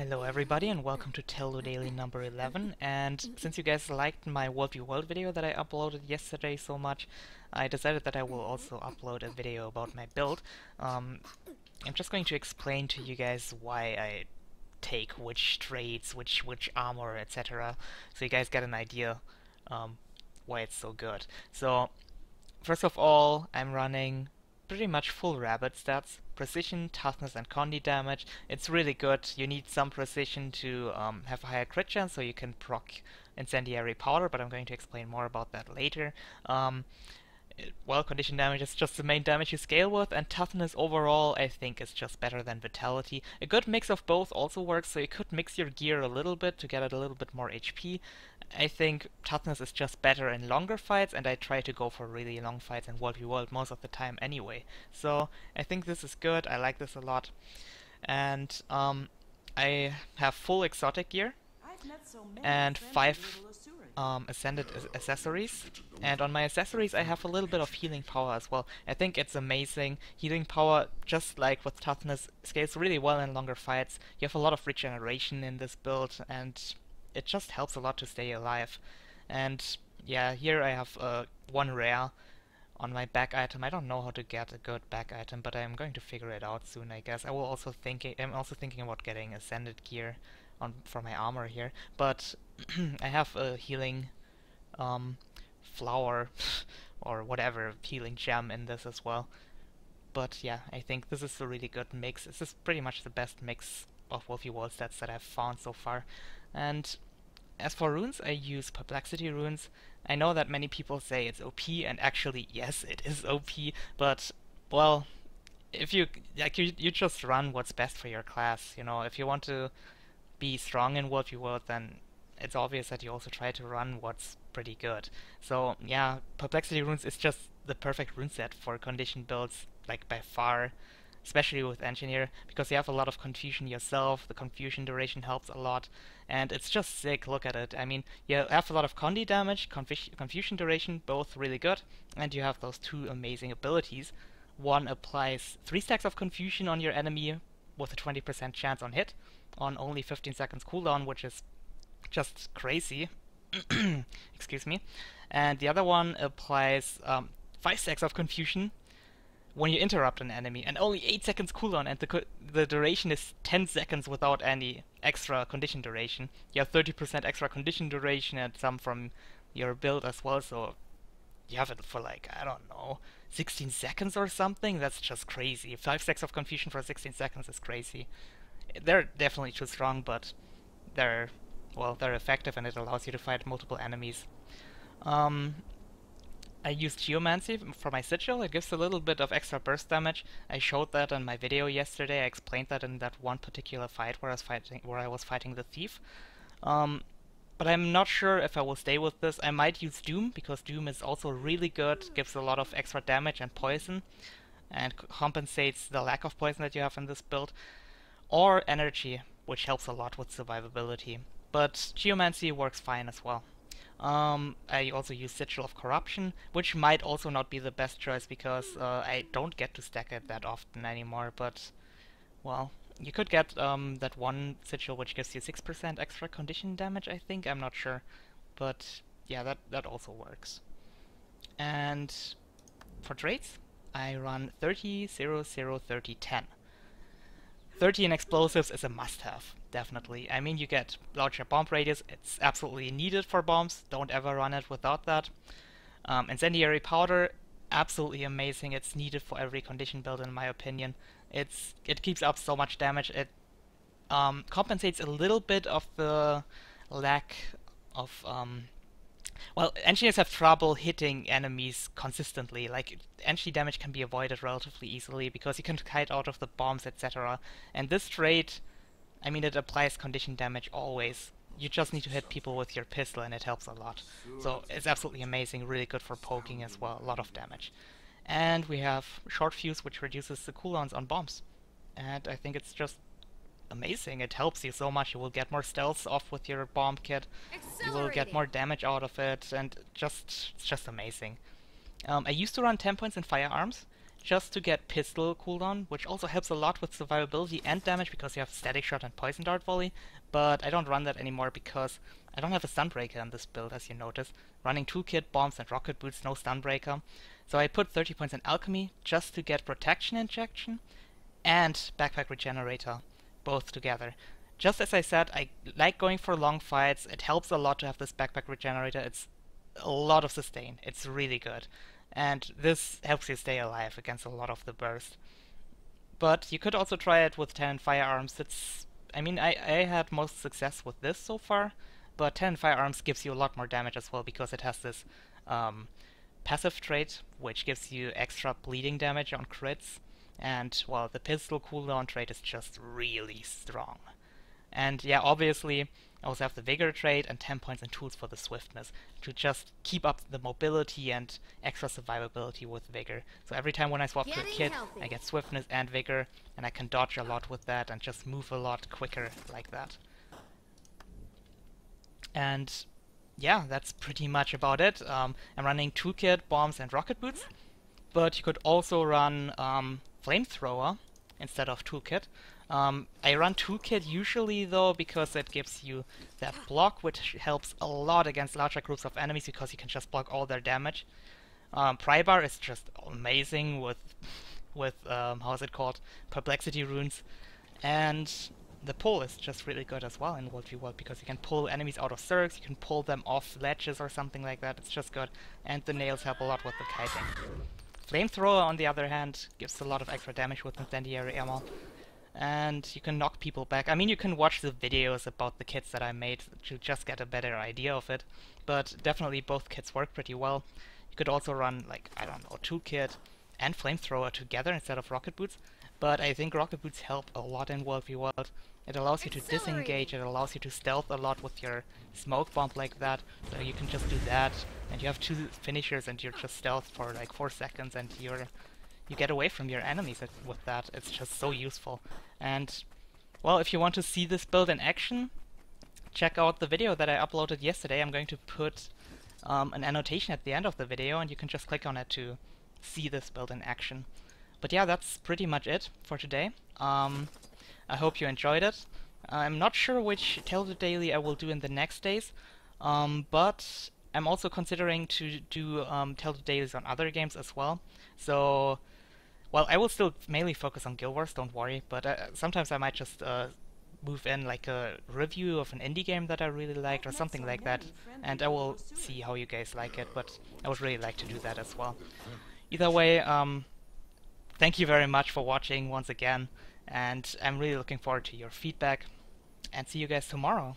Hello everybody and welcome to Teldo Daily number 11, and since you guys liked my WvW video that I uploaded yesterday so much, I decided that I will also upload a video about my build. I'm just going to explain to you guys why I take which traits, which armor, etc. so you guys get an idea why it's so good. So first of all, I'm running pretty much full rabbit stats. Precision, toughness, and condi damage. It's really good. You need some precision to have a higher crit chance, so you can proc incendiary powder, but I'm going to explain more about that later. Well, condition damage is just the main damage you scale with, and toughness overall I think is just better than vitality. A good mix of both also works, so you could mix your gear a little bit to get a little bit more HP. I think toughness is just better in longer fights, and I try to go for really long fights in WvW most of the time anyway. So I think this is good, I like this a lot. And I have full exotic gear and 5 ascended accessories, and on my accessories I have a little bit of healing power as well. I think it's amazing. Healing power, just like with toughness, scales really well in longer fights. You have a lot of regeneration in this build, and it just helps a lot to stay alive. And yeah, here I have one rare on my back item. I don't know how to get a good back item, but I'm going to figure it out soon, I guess. I'm also thinking about getting ascended gear for my armor here, but I have a healing flower or whatever healing gem in this as well. But yeah, I think this is a really good mix. This is pretty much the best mix of WvW stats that I've found so far. And as for runes, I use perplexity runes. I know that many people say it's OP, and actually yes, it is OP, but well, if you you just run what's best for your class. You know, if you want to be strong in WvW, then it's obvious that you also try to run what's pretty good. So yeah, Perplexity Runes is just the perfect rune set for condition builds, like by far, especially with Engineer, because you have a lot of confusion yourself. The confusion duration helps a lot, and it's just sick. Look at it. I mean, you have a lot of condi damage, confusion duration, both really good, and you have those two amazing abilities. One applies 3 stacks of confusion on your enemy with a 20% chance on hit, on only 15 seconds cooldown, which is just crazy. Excuse me. And the other one applies 5 stacks of confusion when you interrupt an enemy, and only 8 seconds cooldown, and the duration is 10 seconds without any extra condition duration. You have 30% extra condition duration and some from your build as well, so you have it for like, I don't know, 16 seconds or something? That's just crazy. 5 stacks of confusion for 16 seconds is crazy. They're definitely too strong, but they're effective, and it allows you to fight multiple enemies. I used Geomancy for my sigil. It gives a little bit of extra burst damage. I showed that in my video yesterday. I explained that in that one particular fight where I was fighting the thief. But I'm not sure if I will stay with this. I might use Doom, because Doom is also really good, gives a lot of extra damage and poison, and compensates the lack of poison that you have in this build. Or Energy, which helps a lot with survivability. But Geomancy works fine as well. I also use Sigil of Corruption, which might also not be the best choice, because I don't get to stack it that often anymore, but well, you could get that one sigil which gives you 6% extra condition damage, I think. I'm not sure. But yeah, that also works. And for traits, I run 30, 0, 0, 30, 10. 30 in explosives is a must-have, definitely. I mean, you get larger bomb radius. It's absolutely needed for bombs. Don't ever run it without that. Incendiary powder, absolutely amazing. It's needed for every condition build, in my opinion. It keeps up so much damage. It compensates a little bit of the lack of well, engineers have trouble hitting enemies consistently. Like, engi damage can be avoided relatively easily because you can kite out of the bombs, etc. And this trait, I mean, it applies condition damage always. You just need to hit people with your pistol, and it helps a lot. So it's absolutely amazing, really good for poking as well, a lot of damage. And we have Short Fuse, which reduces the cooldowns on bombs. And I think it's just amazing. It helps you so much. You will get more stealth off with your bomb kit. You will get more damage out of it, and it's just amazing. I used to run 10 points in firearms, just to get pistol cooldown, which also helps a lot with survivability and damage because you have static shot and poison dart volley, but I don't run that anymore because I don't have a stunbreaker in this build, as you notice. Running toolkit, bombs and rocket boots, no stunbreaker. So I put 30 points in alchemy just to get protection injection and backpack regenerator both together. Just as I said, I like going for long fights. It helps a lot to have this backpack regenerator. It's a lot of sustain. It's really good. And this helps you stay alive against a lot of the burst. But you could also try it with 10 firearms. I mean, I had most success with this so far, but 10 firearms gives you a lot more damage as well because it has this passive trait, which gives you extra bleeding damage on crits. And, well, the pistol cooldown trait is just really strong. And yeah, obviously, I also have the Vigor trait and 10 points in tools for the swiftness to just keep up the mobility and extra survivability with Vigor. So every time when I swap to a kit, I get swiftness and Vigor, and I can dodge a lot with that and just move a lot quicker like that. And yeah, that's pretty much about it. I'm running toolkit, bombs, and rocket boots, but you could also run flamethrower instead of toolkit. I run toolkit usually though because it gives you that block, which helps a lot against larger groups of enemies because you can just block all their damage. Prybar is just amazing with how is it called, perplexity runes, and the pull is just really good as well in WvW because you can pull enemies out of circs, you can pull them off ledges or something like that. It's just good, and the nails help a lot with the kiting. Flamethrower, on the other hand, gives a lot of extra damage with incendiary ammo, and you can knock people back. I mean, you can watch the videos about the kits that I made to just get a better idea of it, but definitely both kits work pretty well. You could also run, like, I don't know, toolkit and flamethrower together instead of rocket boots, but I think rocket boots help a lot in WvW. It allows you to disengage, it allows you to stealth a lot with your smoke bomb like that, so you can just do that, and you have 2 finishers and you're just stealth for like 4 seconds and you get away from your enemies with that. It's just so useful. And, well, if you want to see this build in action, check out the video that I uploaded yesterday. I'm going to put an annotation at the end of the video, and you can just click on it to see this build in action. But yeah, that's pretty much it for today. I hope you enjoyed it. I'm not sure which Teldo Daily I will do in the next days, but I'm also considering to do Teldo Dailies on other games as well. So, well, I will still mainly focus on Guild Wars, don't worry, but sometimes I might just move in like a review of an indie game that I really liked or something like that, and I will see how you guys like it, but I would really like to do that as well. Either way, thank you very much for watching once again, and I'm really looking forward to your feedback, and see you guys tomorrow.